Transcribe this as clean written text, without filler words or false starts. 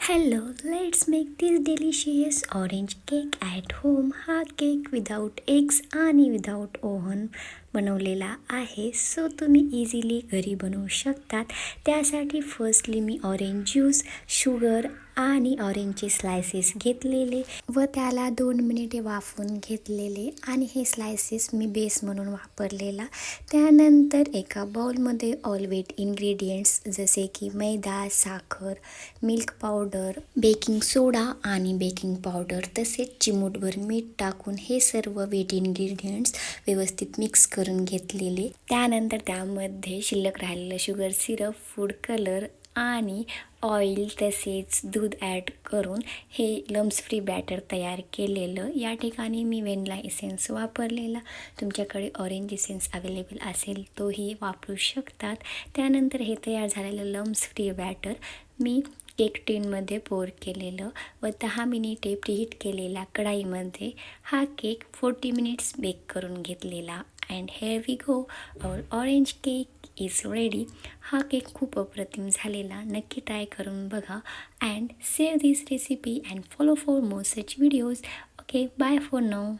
Hello, let's make this delicious orange cake at home. हा cake without eggs आणि without oven बनवलेला आहे, so तुम्ही इझिली घरी बनवू शकतात. त्यासाठी फर्स्टली मी ऑरेंज ज्यूस, शुगर आणि ऑरेंजचे स्लायसेस घेतलेले व त्याला 2 मिनिटे वाफवून घेतलेले आणि हे स्लायसेस मी बेस म्हणून वापरलेला. त्यानंतर एका बाउलमध्ये ऑल वेट इन्ग्रेडियंट्स जसे की मैदा, साखर, मिल्क पावडर, बेकिंग सोडा आणि बेकिंग पावडर तसेच चिमूटभर मीठ टाकून हे सर्व वेट इन्ग्रेडियंट्स व्यवस्थित मिक्स करून घेतलेले. त्यानंतर त्यामध्ये शिल्लक राहिलेलं शुगर सिरप, फूड कलर आणि ऑइल तसेच दूध ॲड करून हे लम्स फ्री बॅटर तयार केलेलं. या ठिकाणी मी व्हॅनिला इसेन्स वापरलेला. तुमच्याकडे ऑरेंज इसेन्स अवेलेबल असेल तोही वापरू शकतात. त्यानंतर हे तयार झालेलं लम्स फ्री बॅटर मी केक टिनमध्ये पोर केलेलं व 10 मिनिटे प्रीहीट केलेल्या कढाईमध्ये हा केक 40 मिनिट्स बेक करून घेतलेला. And here we go, our orange cake is ready. हा केक खूप अप्रतिम झालेला. नक्की ट्राय करून बघा and save this recipe and follow for more such videos. Okay, bye for now.